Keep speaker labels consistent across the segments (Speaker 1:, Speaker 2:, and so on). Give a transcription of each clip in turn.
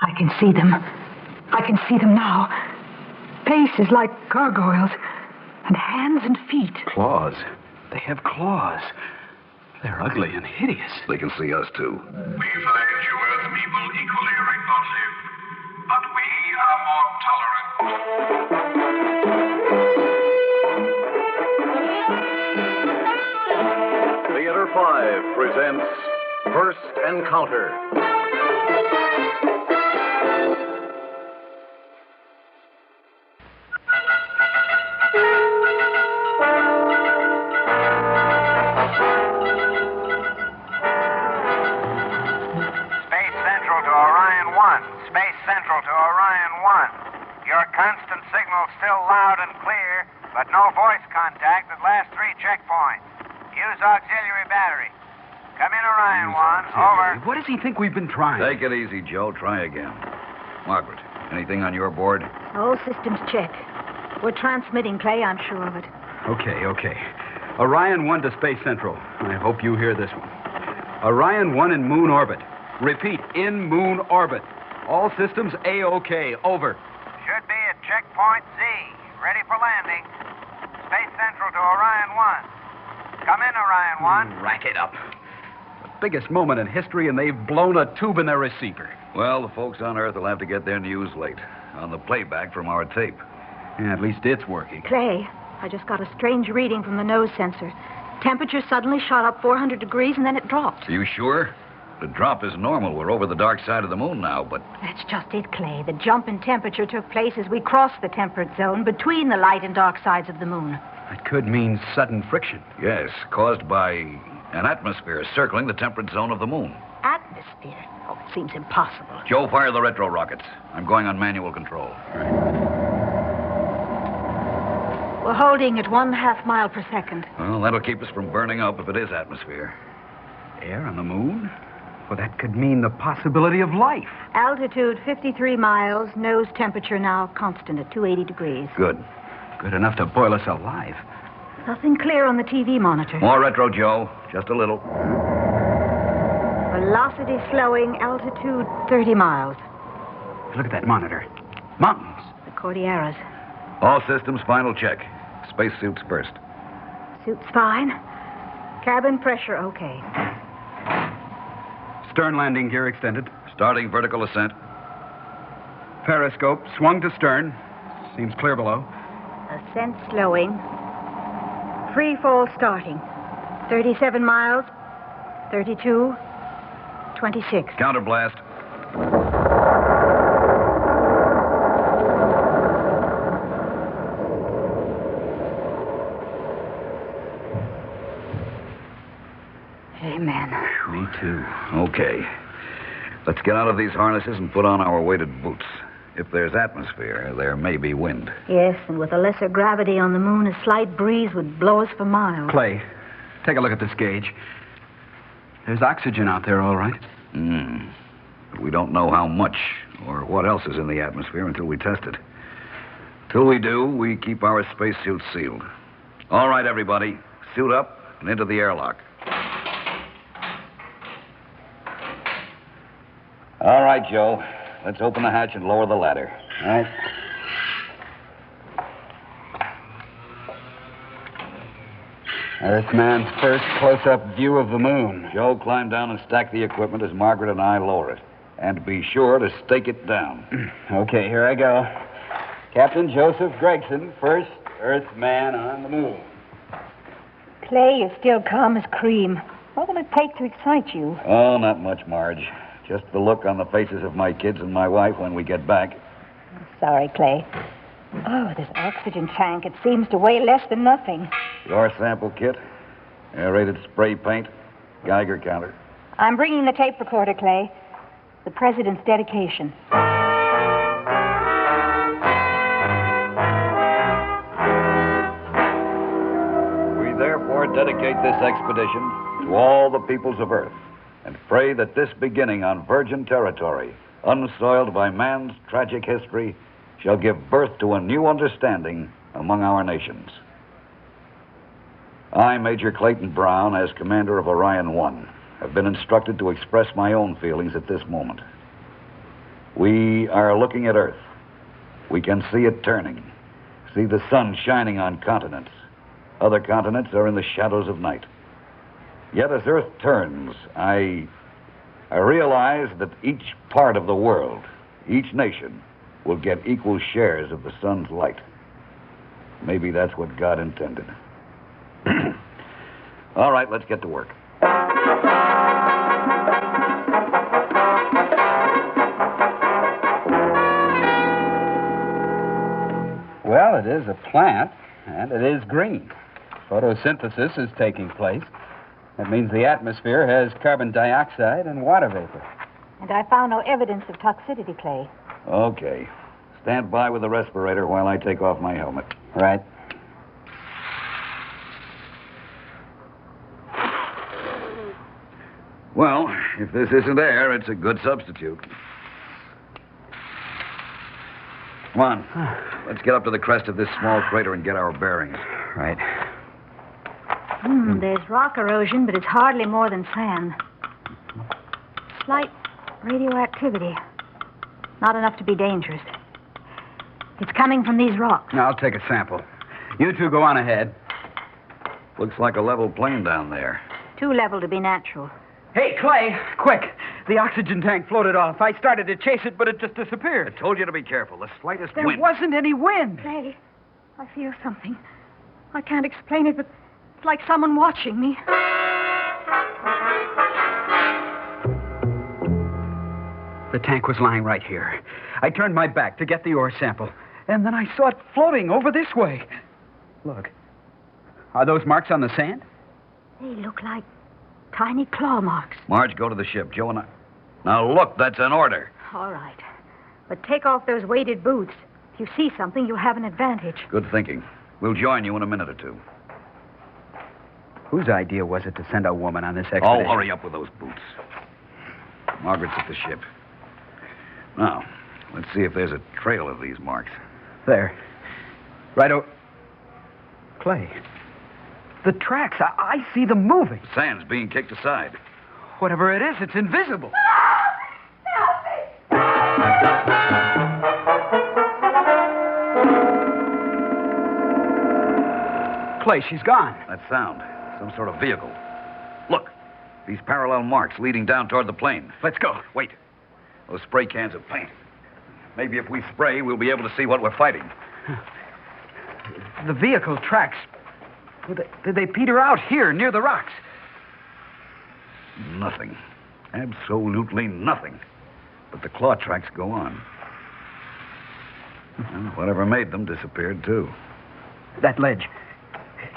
Speaker 1: I can see them. I can see them now. Faces like gargoyles. And hands and feet.
Speaker 2: Claws. They have claws. They're ugly and hideous.
Speaker 3: They can see us, too.
Speaker 4: We find you Earth people equally repulsive, but we are more tolerant.
Speaker 3: Theater 5 presents First Encounter.
Speaker 5: Central to Orion 1. Your constant signal still loud and clear, but no voice contact at last 3 checkpoints. Use auxiliary battery. Come in, Orion 1. Over.
Speaker 2: What does he think we've been trying?
Speaker 3: Take it easy, Joe. Try again. Margaret, anything on your board?
Speaker 1: All systems check. We're transmitting, Clay. I'm sure of it.
Speaker 2: Okay. Orion 1 to Space Central. I hope you hear this one. Orion 1 in moon orbit. Repeat, in moon orbit. All systems A-OK. Over.
Speaker 5: Should be at checkpoint Z. Ready for landing. Space Central to Orion 1. Come in, Orion 1.
Speaker 2: Rack it up. The biggest moment in history, and they've blown a tube in their receiver.
Speaker 3: Well, the folks on Earth will have to get their news late. On the playback from our tape.
Speaker 2: Yeah, at least it's working.
Speaker 1: Clay, I just got a strange reading from the nose sensor. Temperature suddenly shot up 400 degrees, and then it dropped.
Speaker 3: Are you sure? The drop is normal. We're over the dark side of the moon now, but...
Speaker 1: That's just it, Clay. The jump in temperature took place as we crossed the temperate zone between the light and dark sides of the moon.
Speaker 2: That could mean sudden friction.
Speaker 3: Yes, caused by an atmosphere circling the temperate zone of the moon.
Speaker 1: Atmosphere? Oh, it seems impossible.
Speaker 3: Joe, fire the retro rockets. I'm going on manual control.
Speaker 1: We're holding at 1/2 mile per second.
Speaker 3: Well, that'll keep us from burning up if it is atmosphere.
Speaker 2: Air on the moon? Well, that could mean the possibility of life.
Speaker 1: Altitude 53 miles, nose temperature now constant at 280 degrees.
Speaker 3: Good.
Speaker 2: Good enough to boil us alive.
Speaker 1: Nothing clear on the TV monitor.
Speaker 3: More retro, Joe. Just a little.
Speaker 1: Velocity slowing, altitude 30 miles.
Speaker 2: Look at that monitor. Mountains.
Speaker 1: The Cordilleras.
Speaker 3: All systems, final check. Spacesuits first.
Speaker 1: Suit's fine. Cabin pressure okay.
Speaker 2: Stern landing gear extended.
Speaker 3: Starting vertical ascent.
Speaker 2: Periscope swung to stern. Seems clear below.
Speaker 1: Ascent slowing. Free fall starting. 37 miles. 32. 26.
Speaker 3: Counterblast.
Speaker 1: Amen.
Speaker 2: Me too.
Speaker 3: Okay. Let's get out of these harnesses and put on our weighted boots. If there's atmosphere, there may be wind.
Speaker 1: Yes, and with a lesser gravity on the moon, a slight breeze would blow us for miles.
Speaker 2: Clay, take a look at this gauge. There's oxygen out there, all right.
Speaker 3: But we don't know how much or what else is in the atmosphere until we test it. Till we do, we keep our spacesuits sealed. All right, everybody. Suit up and into the airlock. All right, Joe. Let's open the hatch and lower the ladder.
Speaker 2: All right. Earthman's first close-up view of the moon.
Speaker 3: Joe, climb down and stack the equipment as Margaret and I lower it. And be sure to stake it down.
Speaker 2: Okay, here I go. Captain Joseph Gregson, first Earthman on the moon.
Speaker 1: Clay, you're still calm as cream. What will it take to excite you?
Speaker 3: Oh, not much, Marge. Just the look on the faces of my kids and my wife when we get back.
Speaker 1: Sorry, Clay. Oh, this oxygen tank, it seems to weigh less than nothing.
Speaker 3: Your sample kit, aerated spray paint, Geiger counter.
Speaker 1: I'm bringing the tape recorder, Clay. The president's dedication.
Speaker 3: We therefore dedicate this expedition to all the peoples of Earth and pray that this beginning on virgin territory, unsoiled by man's tragic history, shall give birth to a new understanding among our nations. I, Major Clayton Brown, as commander of Orion 1, have been instructed to express my own feelings at this moment. We are looking at Earth. We can see it turning, see the sun shining on continents. Other continents are in the shadows of night. Yet as Earth turns, I realize that each part of the world, each nation, will get equal shares of the sun's light. Maybe that's what God intended. All right, let's get to work.
Speaker 2: Well, it is a plant, and it is green. Photosynthesis is taking place. That means the atmosphere has carbon dioxide and water vapor.
Speaker 1: And I found no evidence of toxicity, Clay.
Speaker 3: Okay. Stand by with the respirator while I take off my helmet.
Speaker 2: Right.
Speaker 3: Well, if this isn't air, it's a good substitute. Come on. Let's get up to the crest of this small crater and get our bearings.
Speaker 2: Right.
Speaker 1: There's rock erosion, but it's hardly more than sand. Slight radioactivity. Not enough to be dangerous. It's coming from these rocks.
Speaker 2: Now, I'll take a sample. You two go on ahead.
Speaker 3: Looks like a level plain down there.
Speaker 1: Too level to be natural.
Speaker 2: Hey, Clay, quick. The oxygen tank floated off. I started to chase it, but it just disappeared.
Speaker 3: I told you to be careful. The slightest
Speaker 2: There
Speaker 3: wind.
Speaker 2: wasn't any wind.
Speaker 1: Clay, I feel something. I can't explain it, but it's like someone watching me.
Speaker 2: The tank was lying right here. I turned my back to get the ore sample, and then I saw it floating over this way. Look. Are those marks on the sand?
Speaker 1: They look like tiny claw marks.
Speaker 3: Marge, go to the ship. Joe and I... Now, look, that's an order.
Speaker 1: All right. But take off those weighted boots. If you see something, you'll have an advantage.
Speaker 3: Good thinking. We'll join you in a minute or two.
Speaker 2: Whose idea was it to send a woman on this
Speaker 3: Oh,
Speaker 2: expedition?
Speaker 3: hurry up with those boots. Margaret's at the ship. Now, let's see if there's a trail of these marks.
Speaker 2: There. Clay. The tracks, I see them moving.
Speaker 3: Sand's being kicked aside.
Speaker 2: Whatever it is, it's invisible. Clay, she's gone.
Speaker 3: That sound. Some sort of vehicle. Look. These parallel marks leading down toward the plane.
Speaker 2: Let's go.
Speaker 3: Wait. Those spray cans of paint. Maybe if we spray, we'll be able to see what we're fighting.
Speaker 2: The vehicle tracks. Did they peter out here near the rocks?
Speaker 3: Nothing. Absolutely nothing. But the claw tracks go on. Well, whatever made them disappeared, too.
Speaker 2: That ledge.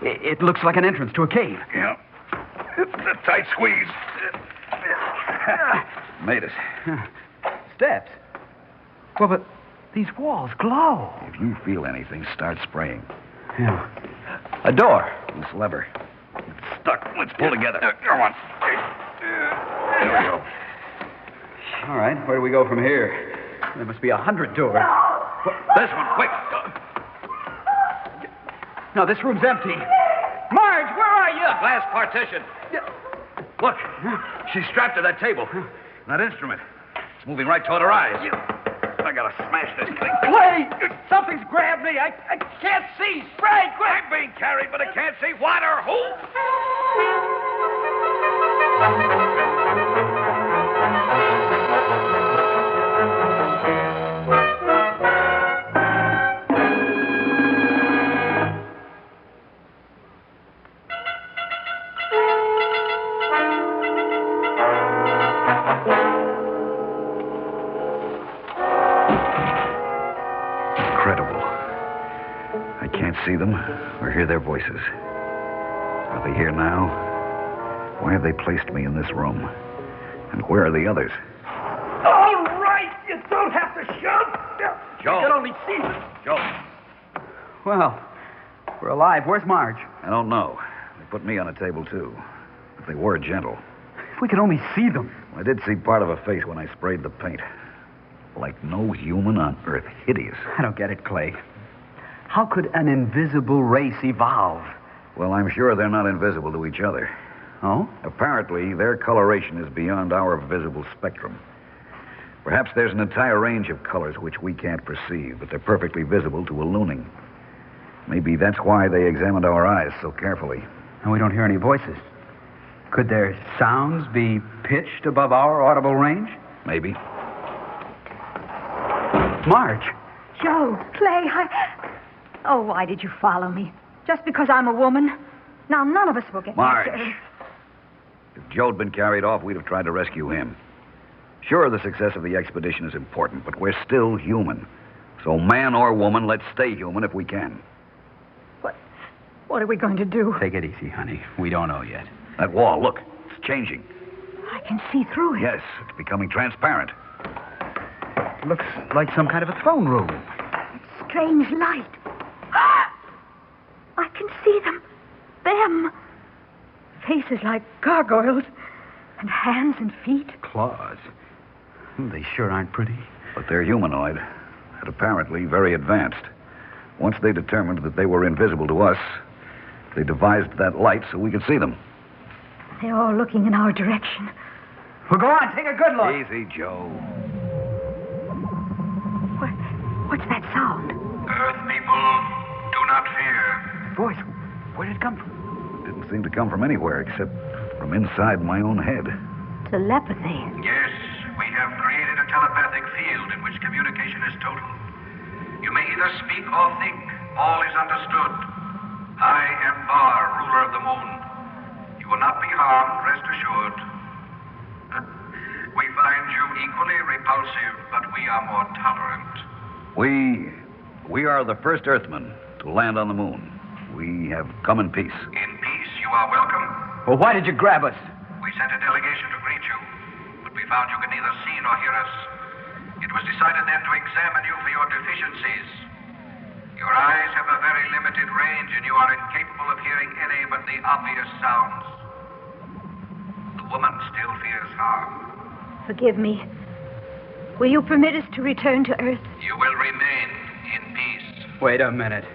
Speaker 2: It looks like an entrance to a cave.
Speaker 3: Yeah. It's a tight squeeze. Made it.
Speaker 2: Steps. Well, but these walls glow.
Speaker 3: If you feel anything, start spraying.
Speaker 2: Yeah. A door.
Speaker 3: This lever. It's stuck. Let's pull together. Come on. There we go.
Speaker 2: All right, where do we go from here? There must be 100 doors.
Speaker 3: This one, quick.
Speaker 2: No, this room's empty. Marge, where are you?
Speaker 3: Glass partition. Look, she's strapped to that table. That instrument. It's moving right toward her eyes. I gotta smash this thing.
Speaker 2: Clay, something's grabbed me. I can't see. Spray, quick.
Speaker 3: I'm being carried, but I can't see what or who. Incredible. I can't see them or hear their voices. Are they here now? Why have they placed me in this room? And where are the others?
Speaker 2: All right, you don't have to shout.
Speaker 3: Joe.
Speaker 2: You can only see them.
Speaker 3: Joe.
Speaker 2: Well, we're alive. Where's Marge?
Speaker 3: I don't know. They put me on a table, too. But they were gentle.
Speaker 2: If we could only see them.
Speaker 3: I did see part of a face when I sprayed the paint. Like no human on Earth. Hideous.
Speaker 2: I don't get it, Clay. How could an invisible race evolve?
Speaker 3: Well, I'm sure they're not invisible to each other.
Speaker 2: Oh?
Speaker 3: Apparently, their coloration is beyond our visible spectrum. Perhaps there's an entire range of colors which we can't perceive, but they're perfectly visible to a looning. Maybe that's why they examined our eyes so carefully.
Speaker 2: And we don't hear any voices. Could their sounds be pitched above our audible range?
Speaker 3: Maybe.
Speaker 2: Marge.
Speaker 1: Joe, Clay, Oh, why did you follow me? Just because I'm a woman? Now, none of us will get back to
Speaker 3: Marge.
Speaker 1: Earth.
Speaker 3: If Joe'd been carried off, we'd have tried to rescue him. Sure, the success of the expedition is important, but we're still human. So man or woman, let's stay human if we can.
Speaker 1: What are we going to do?
Speaker 2: Take it easy, honey. We don't know yet.
Speaker 3: That wall, look, it's changing.
Speaker 1: I can see through it.
Speaker 3: Yes, it's becoming transparent.
Speaker 2: Looks like some kind of a throne room.
Speaker 1: Strange light. Ah! I can see them. Them. Faces like gargoyles. And hands and feet.
Speaker 2: Claws. They sure aren't pretty.
Speaker 3: But they're humanoid, and apparently very advanced. Once they determined that they were invisible to us, they devised that light so we could see them.
Speaker 1: They're all looking in our direction.
Speaker 2: Well, go on, take a good look.
Speaker 3: Easy, Joe.
Speaker 1: What's that sound?
Speaker 4: Earth people, do not fear.
Speaker 2: Voice, where did it come from?
Speaker 3: Didn't seem to come from anywhere except from inside my own head.
Speaker 1: Telepathy.
Speaker 4: Yes, we have created a telepathic field in which communication is total. You may either speak or think. All is understood. I am Bar, ruler of the moon. You will not be harmed, rest assured. We find you equally repulsive, but we are more tolerant.
Speaker 3: We are the first Earthmen to land on the moon. We have come in peace.
Speaker 4: In peace, you are welcome.
Speaker 2: Well, why did you grab us?
Speaker 4: We sent a delegation to greet you, but we found you could neither see nor hear us. It was decided then to examine you for your deficiencies. Your eyes have a very limited range, and you are incapable of hearing any but the obvious sounds. The woman still fears harm.
Speaker 1: Forgive me. Will you permit us to return to Earth?
Speaker 4: You will remain in peace.
Speaker 2: Wait a minute.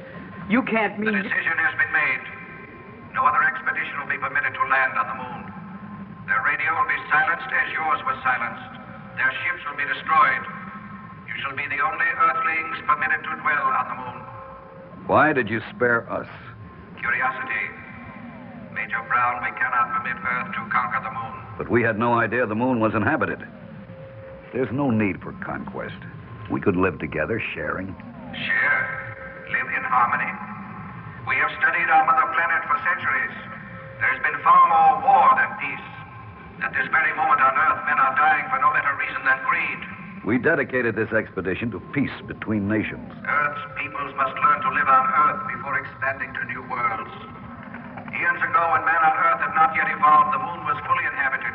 Speaker 2: You can't
Speaker 4: The
Speaker 2: mean...
Speaker 4: decision has been made. No other expedition will be permitted to land on the moon. Their radio will be silenced as yours was silenced. Their ships will be destroyed. You shall be the only Earthlings permitted to dwell on the moon.
Speaker 3: Why did you spare us?
Speaker 4: Curiosity. Major Brown, we cannot permit Earth to conquer the moon.
Speaker 3: But we had no idea the moon was inhabited. There's no need for conquest. We could live together, sharing.
Speaker 4: Share. Live in harmony. We have studied our mother planet for centuries. There's been far more war than peace. At this very moment on Earth, men are dying for no better reason than greed.
Speaker 3: We dedicated this expedition to peace between nations.
Speaker 4: Earth's peoples must learn to live on Earth before expanding to new worlds. Eons ago, when man on Earth had not yet evolved, the moon was fully inhabited.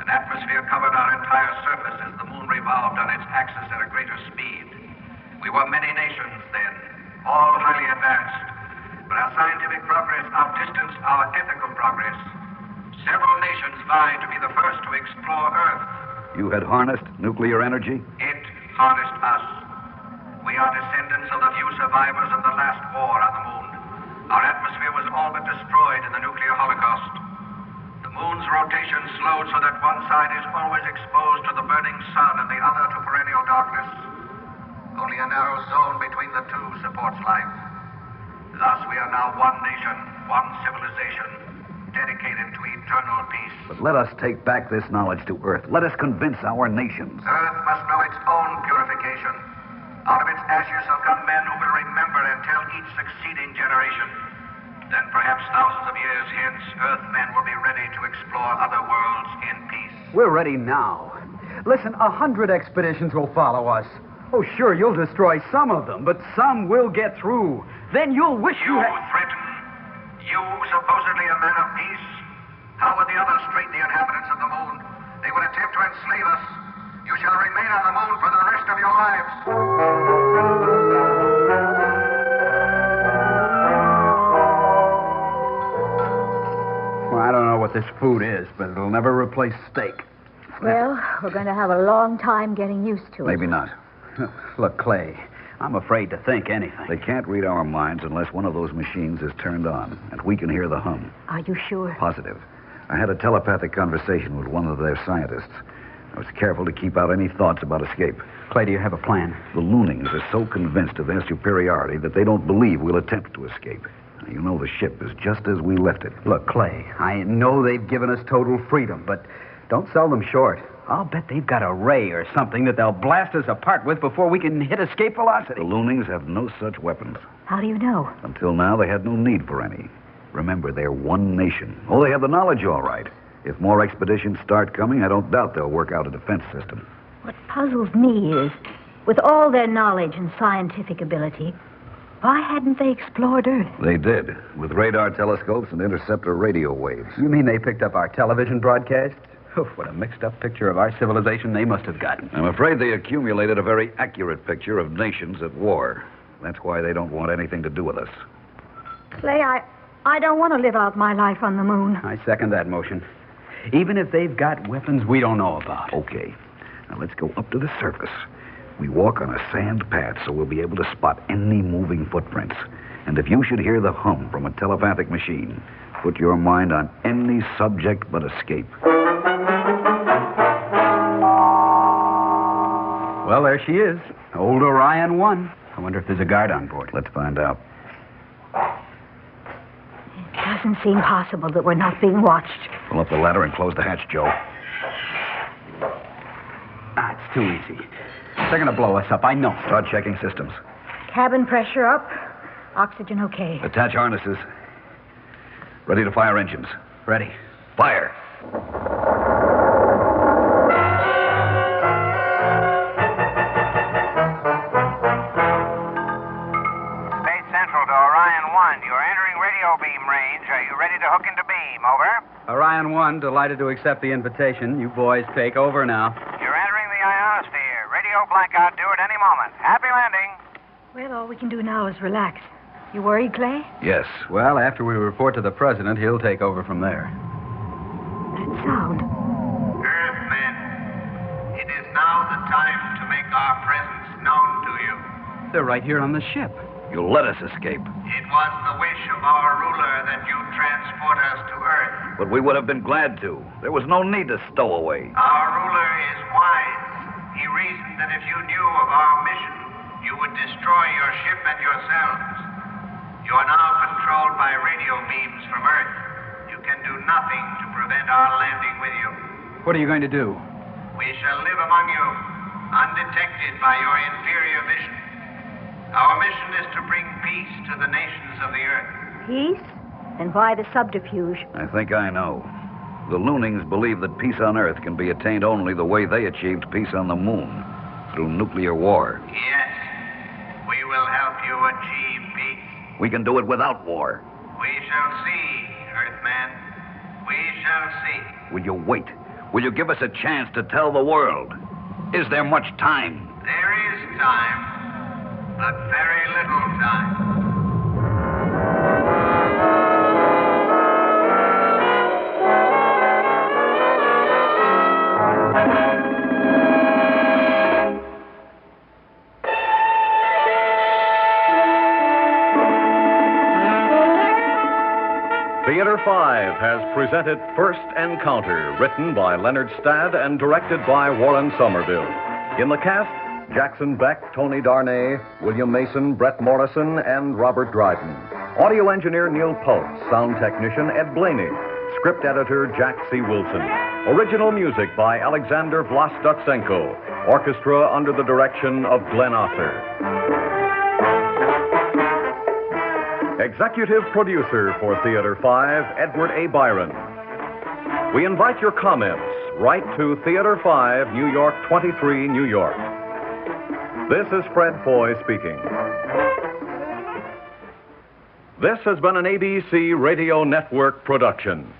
Speaker 4: An atmosphere covered our entire surface as the moon revolved on its axis at a greater speed. We were many nations then, all highly advanced. But our scientific progress outdistanced our ethical progress. Several nations vied to be the first to explore Earth.
Speaker 3: You had harnessed nuclear energy?
Speaker 4: It harnessed us. We are descendants of the few survivors of the last war on the moon. Our atmosphere was all but destroyed in the nuclear holocaust. The moon's rotation slowed so that one side is always exposed to the burning sun and the other to perennial darkness. Only a narrow zone between the two supports life. Thus, we are now one nation, one civilization, dedicated to eternal peace.
Speaker 3: But let us take back this knowledge to Earth. Let us convince our nations.
Speaker 4: Earth must know its own purification. Out of its ashes shall come men who will remember and tell each succeeding generation. Then perhaps thousands of years hence, Earthmen will be ready to explore other worlds in peace.
Speaker 2: We're ready now. Listen, 100 expeditions will follow us. Oh, sure, you'll destroy some of them, but some will get through. Then you'll wish
Speaker 4: You
Speaker 2: you had...
Speaker 4: threaten? You, supposedly a man of peace? How would the others treat the inhabitants of the moon? They would attempt to enslave us. You shall remain on the moon for the rest of your lives.
Speaker 2: Well, I don't know what this food is, but it'll never replace steak.
Speaker 1: Well, we're going to have a long time getting used to it.
Speaker 3: Maybe not.
Speaker 2: Look, Clay, I'm afraid to think anything.
Speaker 3: They can't read our minds unless one of those machines is turned on, and we can hear the hum.
Speaker 1: Are you sure?
Speaker 3: Positive. I had a telepathic conversation with one of their scientists. I was careful to keep out any thoughts about escape.
Speaker 2: Clay, do you have a plan?
Speaker 3: The Loonings are so convinced of their superiority that they don't believe we'll attempt to escape. You know the ship is just as we left it.
Speaker 2: Look, Clay, I know they've given us total freedom, but don't sell them short. I'll bet they've got a ray or something that they'll blast us apart with before we can hit escape velocity.
Speaker 3: The Loonings have no such weapons.
Speaker 1: How do you know?
Speaker 3: Until now, they had no need for any. Remember, they're one nation. Oh, they have the knowledge, all right. If more expeditions start coming, I don't doubt they'll work out a defense system.
Speaker 1: What puzzles me is, with all their knowledge and scientific ability, why hadn't they explored Earth?
Speaker 3: They did, with radar telescopes and interceptor radio waves.
Speaker 2: You mean they picked up our television broadcasts? Oh, what a mixed-up picture of our civilization they must have gotten.
Speaker 3: I'm afraid they accumulated a very accurate picture of nations at war. That's why they don't want anything to do with us.
Speaker 1: Clay, I don't want to live out my life on the moon.
Speaker 2: I second that motion. Even if they've got weapons we don't know about.
Speaker 3: Okay. Now let's go up to the surface. We walk on a sand path, so we'll be able to spot any moving footprints. And if you should hear the hum from a telepathic machine, put your mind on any subject but escape.
Speaker 2: Well, there she is. Old Orion 1. I wonder if there's a guard on board.
Speaker 3: Let's find out.
Speaker 1: It doesn't seem possible that we're not being watched.
Speaker 3: Pull up the ladder and close the hatch, Joe.
Speaker 2: It's too easy. They're going to blow us up, I know.
Speaker 3: Start checking systems.
Speaker 1: Cabin pressure up. Oxygen okay.
Speaker 3: Attach harnesses. Ready to fire engines.
Speaker 2: Ready.
Speaker 3: Fire.
Speaker 5: Space Central to Orion 1. You're entering radio beam range. Are you ready to hook into beam? Over.
Speaker 2: Orion 1, delighted to accept the invitation. You boys take over now.
Speaker 5: You're entering the ionosphere. Radio blackout due at any moment. Happy landing.
Speaker 1: Well, all we can do now is relax. You worried, Clay?
Speaker 3: Yes.
Speaker 2: Well, after we report to the president, he'll take over from there.
Speaker 1: That sound.
Speaker 4: Earthmen, it is now the time to make our presence known to you.
Speaker 2: They're right here on the ship.
Speaker 3: You'll let us escape.
Speaker 4: It was the wish of our ruler that you transport us to Earth.
Speaker 3: But we would have been glad to. There was no need to stow away.
Speaker 4: Our ruler is wise. He reasoned that if you knew of our mission, you would destroy your ship and yourselves. You are now controlled by radio beams from Earth. You can do nothing to prevent our landing with you.
Speaker 2: What are you going to do?
Speaker 4: We shall live among you, undetected by your inferior vision. Our mission is to bring peace to the nations of the Earth.
Speaker 1: Peace? Then why the subterfuge?
Speaker 3: I think I know. The Loonings believe that peace on Earth can be attained only the way they achieved peace on the moon, through nuclear war.
Speaker 4: Yes, we will help you achieve peace.
Speaker 3: We can do it without war.
Speaker 4: We shall see, Earthman. We shall see.
Speaker 3: Will you wait? Will you give us a chance to tell the world? Is there much time?
Speaker 4: There is time, but very little time.
Speaker 6: Theater 5 has presented First Encounter, written by Leonard Stadd and directed by Warren Somerville. In the cast, Jackson Beck, Tony Darnay, William Mason, Brett Morrison, and Robert Dryden. Audio engineer Neil Pultz, sound technician Ed Blaney, script editor Jack C. Wilson. Original music by Alexander Vlastotsenko, orchestra under the direction of Glenn Osser. Executive producer for Theater 5, Edward A. Byron. We invite your comments. Write to Theater 5, New York 23, New York. This is Fred Foy speaking. This has been an ABC Radio Network production.